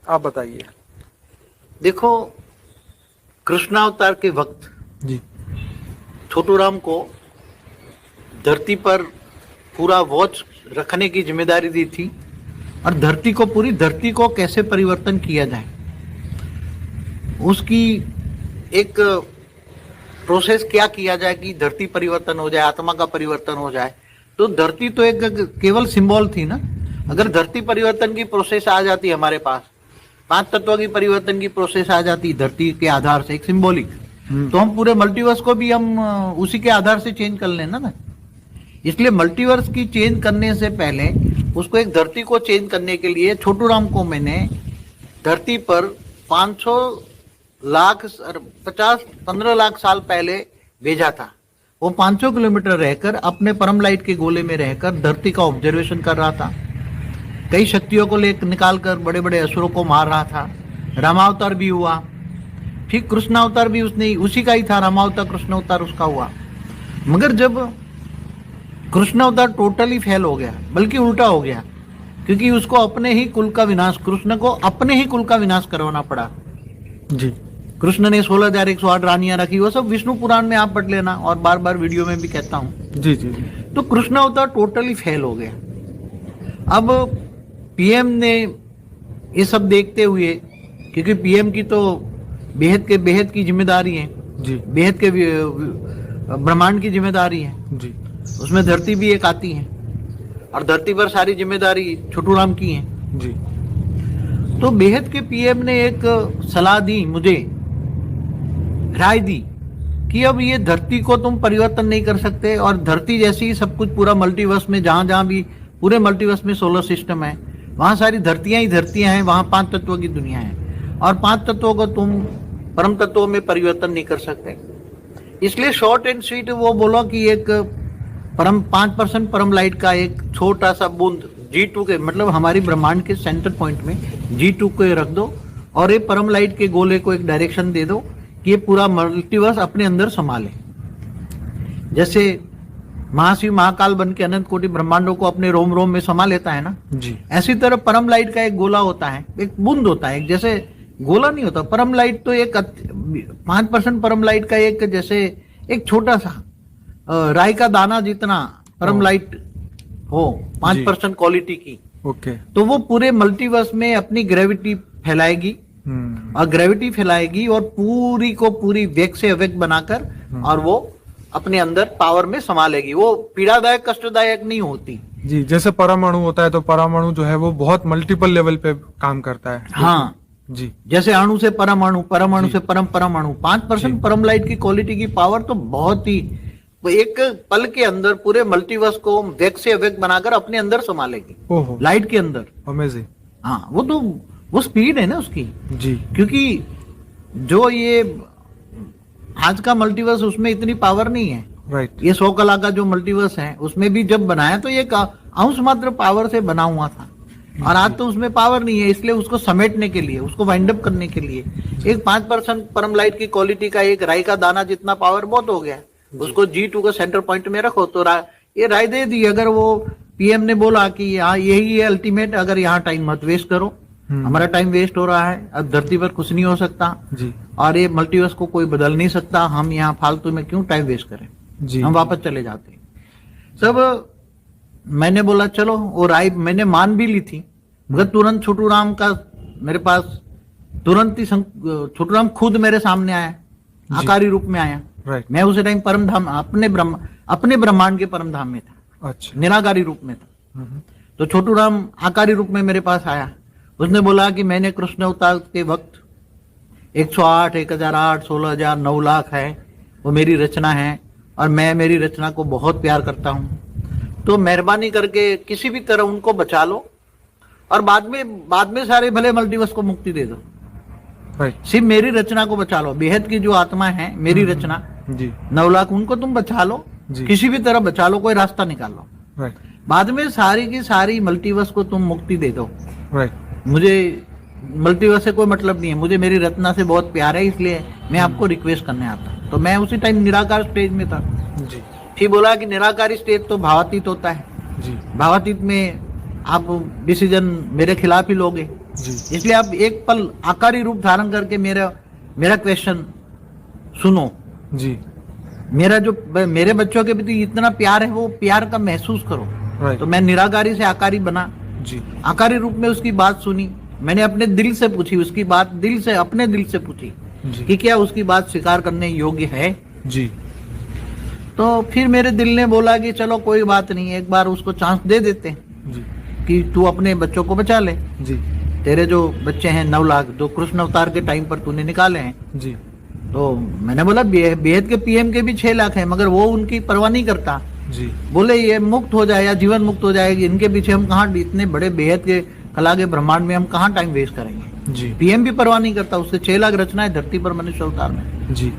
आप बताइए। देखो, कृष्णावतार के वक्त जी छोटू राम को धरती पर पूरा वॉच रखने की जिम्मेदारी दी थी और पूरी धरती को कैसे परिवर्तन किया जाए उसकी एक प्रोसेस क्या किया जाए कि धरती परिवर्तन हो जाए, आत्मा का परिवर्तन हो जाए। तो धरती तो एक केवल सिंबल थी ना। अगर धरती परिवर्तन की प्रोसेस आ जाती हमारे पास, 5 तत्वों की परिवर्तन की प्रोसेस आ जाती धरती के आधार से, एक सिंबॉलिक, तो हम पूरे मल्टीवर्स को भी हम उसी के आधार से चेंज कर लेना ना। इसलिए मल्टीवर्स की चेंज करने से पहले उसको एक धरती को चेंज करने के लिए छोटू राम को मैंने धरती पर 500 लाख 15 लाख साल पहले भेजा था। वो 500 किलोमीटर रहकर अपने परम लाइट के गोले में रहकर धरती का ऑब्जर्वेशन कर रहा था। कई शक्तियों को ले निकाल कर बड़े बड़े असुरों को मार रहा था। रामावतार भी हुआ, फिर कृष्णावतार भी उसने उसी का ही था। रामावतार कृष्णावतार उसका हुआ। मगर जब कृष्णावतार टोटली फेल हो गया, बल्कि उल्टा हो गया, क्योंकि उसको अपने ही कुल का विनाश, कृष्ण को अपने ही कुल का विनाश करवाना पड़ा। जी कृष्ण ने 16,108 रानियां रखी। वो सब विष्णु पुराण में आप पढ़ लेना, और बार बार वीडियो में भी कहता हूं। जी जी जी तो कृष्णावतार टोटली फेल हो गया। अब पीएम ने ये सब देखते हुए, क्योंकि पीएम की तो बेहद की जिम्मेदारी है, जी बेहद के ब्रह्मांड की जिम्मेदारी है, जी उसमें धरती भी एक आती है, और धरती पर सारी जिम्मेदारी छोटू राम की है। जी तो बेहद के पीएम ने एक सलाह दी, मुझे राय दी कि अब ये धरती को तुम परिवर्तन नहीं कर सकते, और धरती जैसी ही सब कुछ पूरा मल्टीवर्स में, जहां जहां भी पूरे मल्टीवर्स में सोलर सिस्टम है, वहां सारी धरतियां ही धरतियां हैं, वहां 5 तत्वों की दुनिया है, और 5 तत्वों को तुम परम तत्वों में परिवर्तन नहीं कर सकते। इसलिए शॉर्ट एंड स्वीट वो बोला कि एक 5% परम लाइट का एक छोटा सा बूंद G2 के, मतलब हमारी ब्रह्मांड के सेंटर पॉइंट में G2 को रख दो, और ये परम लाइट के गोले को एक डायरेक्शन दे दो कि ये पूरा मल्टीवर्स अपने अंदर संभाले। जैसे महाशिव महाकाल बन के अनंत कोटि ब्रह्मांडों को अपने रोम रोम में समा लेता है ना, जी ऐसी तरह परम लाइट का एक गोला होता है, एक बूंद होता है, एक जैसे गोला नहीं होता परम लाइट, तो एक 5% परम लाइट का एक जैसे एक छोटा सा राई का दाना जितना परम लाइट हो, 5% क्वालिटी की। ओके। तो वो पूरे मल्टीवर्स में अपनी ग्रेविटी फैलाएगी, और ग्रेविटी फैलाएगी और पूरी को पूरी वेग से अवेग बनाकर, और वो अपने अंदर पावर में संभालेगी। वो पीड़ादायक कष्टदायक नहीं होती। जी, जैसे परमाणु होता है तो परमाणु जो है वो बहुत मल्टीपल लेवल पे काम करता है। हाँ जी, जैसे अणु से परमाणु, परमाणु से परम परमाणु, 5% परम लाइट की क्वालिटी की पावर तो बहुत ही, वो एक पल के अंदर पूरे मल्टीवर्स को वेग से वेग बनाकर अपने अंदर संभालेगी, ओहो, लाइट के अंदर। अमेजिंग। हाँ, वो स्पीड है ना उसकी। जी, क्योंकि जो ये आज का मल्टीवर्स, उसमें इतनी पावर नहीं है। राइट। ये 100 कला का जो मल्टीवर्स है, उसमें भी जब बनाया तो ये अंश मात्र पावर से बना हुआ था, और आज तो उसमें पावर नहीं है। इसलिए उसको समेटने के लिए, उसको वाइंड अप करने के लिए एक 5% परम लाइट की क्वालिटी का एक राई का दाना जितना पावर बहुत हो गया। उसको G2 को सेंटर पॉइंट में रखो तो ये राय दे दी। अगर वो पीएम ने बोला कि हाँ यही है अल्टीमेट, अगर यहाँ टाइम मत वेस्ट करो, हमारा टाइम वेस्ट हो रहा है, अब धरती पर कुछ नहीं हो सकता जी, और ये मल्टीवर्स को कोई बदल नहीं सकता, हम यहाँ फालतू में क्यों टाइम वेस्ट करें, जी, हम वापस चले जाते। तब मैंने बोला चलो, वो राय मैंने मान भी ली थी, मगर तुरंत छोटू राम का मेरे पास तुरंत ही छोटू राम खुद मेरे सामने आया, आकारी रूप में आया। राइट। मैं उस टाइम परम धाम, अपने ब्रह्मांड के परम धाम में था, अच्छा। निराकारी रूप में था। तो छोटू राम आकारी रूप में मेरे पास आया। उसने बोला कि मैंने कृष्ण अवतार के वक्त 108, 1008, 16,000, 9 लाख है, वो मेरी रचना है, और मैं मेरी रचना को बहुत प्यार करता हूँ, तो मेहरबानी करके किसी भी तरह उनको बचा लो, और बाद में सारे भले मल्टीवर्स को मुक्ति दे दो, सिर्फ मेरी रचना को बचा लो। बेहद की जो आत्मा है, मेरी रचना जी, 9 लाख, उनको तुम बचा लो, किसी भी तरह बचा लो, कोई रास्ता निकालो, बाद में सारी की सारी मल्टीवर्स को तुम मुक्ति दे दो। मुझे मल्टीवर्स से कोई मतलब नहीं है, मुझे मेरी रचना से बहुत प्यार है, इसलिए मैं आपको रिक्वेस्ट करने आता। तो मैं उसी टाइम निराकार स्टेज में था जी। फिर बोला कि निराकारी स्टेज तो भावातीत होता है जी, भावातीत में आप डिसीजन मेरे खिलाफ ही लोगे, जी इसलिए आप एक पल आकारी रूप धारण करके मेरा क्वेश्चन सुनो। जी मेरे बच्चों के प्रति इतना प्यार है, वो प्यार का महसूस करो। राइट तो मैं निराकारी से आकारी बना, जी आकारी रूप में उसकी बात सुनी, मैंने अपने दिल से पूछी उसकी बात, दिल से अपने दिल से पूछी जी कि क्या उसकी बात स्वीकार करने योग्य है। जी तो फिर मेरे दिल ने बोला कि चलो कोई बात नहीं, एक बार उसको चांस दे देते हैं जी कि तू अपने बच्चों को बचा ले। जी तेरे जो बच्चे हैं 9 लाख, जो कृष्ण अवतार के टाइम पर तूने निकाले हैं। जी तो मैंने बोला बेहद के पीएम के भी 6 लाख हैं, मगर वो उनकी परवाह नहीं करता। जी बोले ये मुक्त हो जाए या जीवन मुक्त हो जाएगी, इनके पीछे हम कहाँ, इतने बड़े बेहद के कला के ब्रह्मांड में हम कहाँ टाइम वेस्ट करेंगे। जी पीएम भी परवाह नहीं करता, उससे 6 लाख रचनाएं धरती पर मनुष्य अवतार में। जी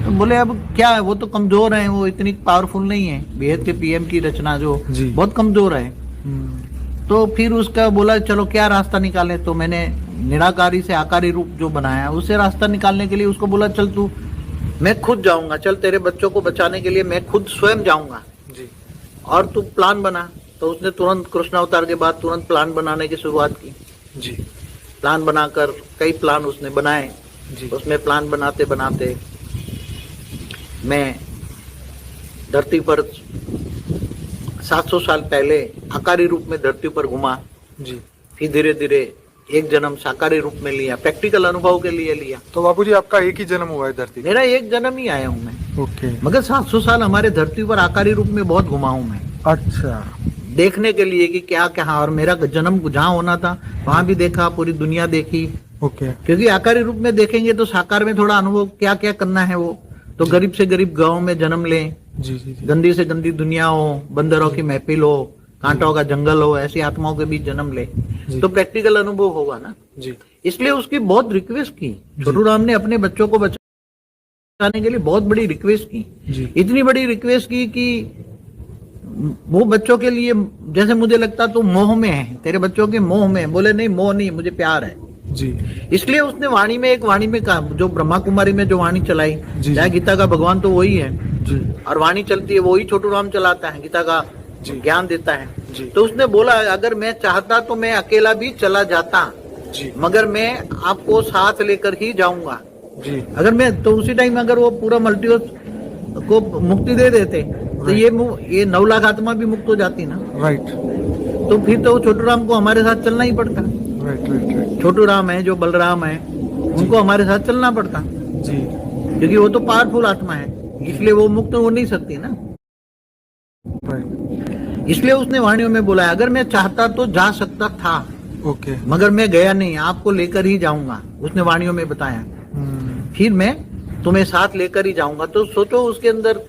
तो बोले अब क्या है, वो तो कमजोर है, वो इतनी पावरफुल नहीं है, बेहद के पीएम की रचना जो जी। बहुत कमजोर है। हम्म, तो फिर उसका बोला चलो क्या रास्ता निकाले। तो मैंने निराकारी से आकारी रूप जो बनाया, उससे रास्ता निकालने के लिए उसको बोला चल तू, मैं खुद जाऊंगा, चल तेरे बच्चों को बचाने के लिए मैं खुद स्वयं जाऊंगा जी और तू प्लान बना। तो उसने तुरंत कृष्ण अवतार के बाद तुरंत प्लान बनाने की शुरुआत की। जी प्लान बनाकर कई प्लान उसने बनाए। जी उसमें प्लान बनाते बनाते मैं धरती पर 700 साल पहले आकारी रूप में धरती पर घुमा। जी। फिर धीरे धीरे एक जन्म साकारी रूप में लिया, प्रैक्टिकल अनुभव के लिए लिया। तो बापूजी आपका एक ही जन्म हुआ है धरती पे? मेरा एक जन्म ही आया हूँ मैं, ओके। मगर 700 साल हमारे धरती पर आकारी रूप में बहुत घुमा हूँ मैं, अच्छा। देखने के लिए कि क्या क्या। और मेरा जन्म जहाँ होना था वहां भी देखा, पूरी दुनिया देखी। ओके। क्योंकि आकारी रूप में देखेंगे तो साकार में थोड़ा अनुभव क्या क्या करना है वो। तो गरीब से गरीब गांव में जन्म लें, जी जी जी गंदी से गंदी दुनिया हो, बंदरों की महफिल हो, कांटों का जंगल हो, ऐसी आत्माओं के बीच जन्म ले जी। तो प्रैक्टिकल अनुभव होगा ना। जी इसलिए उसकी बहुत रिक्वेस्ट की, छोटू राम ने अपने बच्चों को बचाने के लिए बहुत बड़ी रिक्वेस्ट की। जी इतनी बड़ी रिक्वेस्ट की कि वो बच्चों के लिए, जैसे मुझे लगता तो मोह में है, तेरे बच्चों के मोह में। बोले नहीं मोह नहीं, मुझे प्यार है। जी इसलिए उसने वाणी में, एक वाणी में कहा, जो ब्रह्मा कुमारी में जो वाणी चलाई, जी। चाहे गीता का भगवान तो वही है जी और वाणी चलती है, वही छोटू राम चलाता है, गीता का जी। ज्ञान देता है। जी। तो उसने बोला अगर मैं चाहता तो मैं अकेला भी चला जाता, जी मगर मैं आपको साथ लेकर ही जाऊंगा। जी अगर मैं तो उसी टाइम अगर वो पूरा मल्टीवर्स को मुक्ति दे देते तो ये 9 लाख आत्मा भी मुक्त हो जाती ना। राइट तो फिर तो छोटू राम को हमारे साथ चलना ही पड़ता। Right right right. Chhotu Ram है, जो बलराम है, उनको हमारे साथ चलना पड़ता, जी क्योंकि वो तो पावरफुल आत्मा है, इसलिए वो मुक्त हो नहीं सकती ना। राइट। इसलिए उसने वाणियों में बोला अगर मैं चाहता तो जा सकता था, ओके। मगर मैं गया नहीं, आपको लेकर ही जाऊंगा। उसने वाणियों में बताया फिर मैं तुम्हें साथ लेकर ही जाऊंगा। तो सोचो उसके अंदर,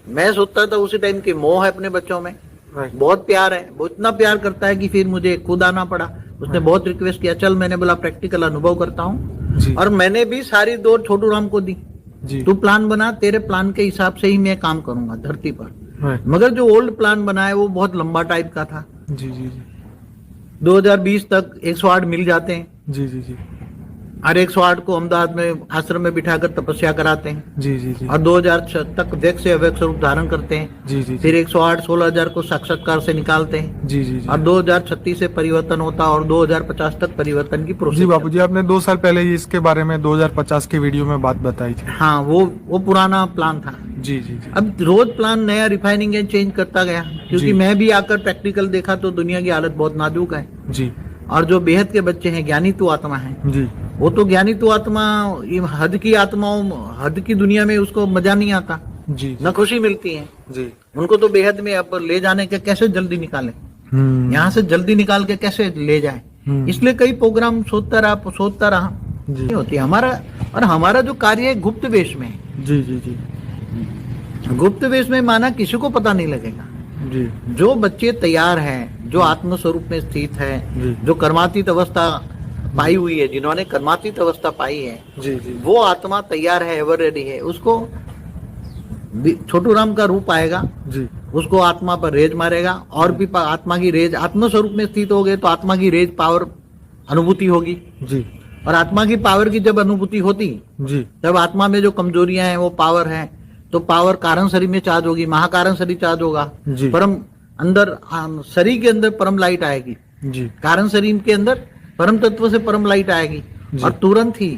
मैं सोचता था उसी टाइम की मोह है अपने बच्चों में, राइट। बहुत प्यार है, वो इतना प्यार करता है कि फिर मुझे खुद आना पड़ा। उसने बहुत रिक्वेस्ट किया, चल, मैंने बोला प्रैक्टिकल अनुभव करता हूँ, जी और मैंने भी सारी दौड़ छोटू राम को दी। जी तू प्लान बना, तेरे प्लान के हिसाब से ही मैं काम करूंगा धरती पर। राइट। मगर जो ओल्ड प्लान बना है वो बहुत लंबा टाइप का था। जी जी जी 2020 तक 108 मिल जाते हैं, जी जी जी और 108 को अहमदाबाद में आश्रम में बिठाकर तपस्या कराते हैं, जी जी जी और 2000 तक व्यक्त से अव्यक्त स्वरूप धारण करते हैं। जी जी फिर 108 16,000 को साक्षात्कार से निकालते हैं, जी जी और 2036 से परिवर्तन होता है, और 2050 तक परिवर्तन की जी प्रोसेस। बापूजी, आपने 2 साल पहले ही इसके बारे में 2050 की वीडियो में बात बताई थी। हाँ, वो पुराना प्लान था। जी जी जी अब रोज प्लान नया रिफाइनिंग एंड चेंज करता गया, क्योंकि जी। मैं भी आकर प्रैक्टिकल देखा तो दुनिया की हालत बहुत नाजुक है। जी और जो बेहद के बच्चे हैं, ज्ञानी तू आत्मा है, जी वो तो ज्ञानी तू आत्मा, ये हद की आत्माओं, हद की दुनिया में उसको मजा नहीं आता, जी न खुशी मिलती है। जी। उनको तो बेहद में अब ले जाने के कैसे जल्दी निकाले, यहाँ से जल्दी निकाल के कैसे ले जाए। इसलिए कई प्रोग्राम सोचता रहा जी। नहीं होती हमारा। और हमारा जो कार्य है गुप्त वेश में है। जी जी जी गुप्त वेश में माना किसी को पता नहीं लगेगा। जी जो बच्चे तैयार हैं, जो आत्म स्वरूप में स्थित है, जी। जो कर्मातीत अवस्था पाई हुई है, जिन्होंने कर्मातीत अवस्था पाई है, जी जी वो आत्मा तैयार है, एवर रेडी है। उसको छोटू राम का रूप आएगा, जी उसको आत्मा पर रेज मारेगा, और भी आत्मा की रेज, आत्म स्वरूप में स्थित हो गए तो आत्मा की रेज पावर अनुभूति होगी। जी और आत्मा की पावर की जब अनुभूति होती, जी तब आत्मा में जो कमजोरियां हैं वो पावर है, तो पावर कारण शरीर में चार्ज होगी, महाकारण शरीर चार्ज होगा, जी। परम अंदर शरीर के अंदर परम लाइट आएगी, जी कारण शरीर के अंदर परम तत्व से परम लाइट आएगी जी। और तुरंत ही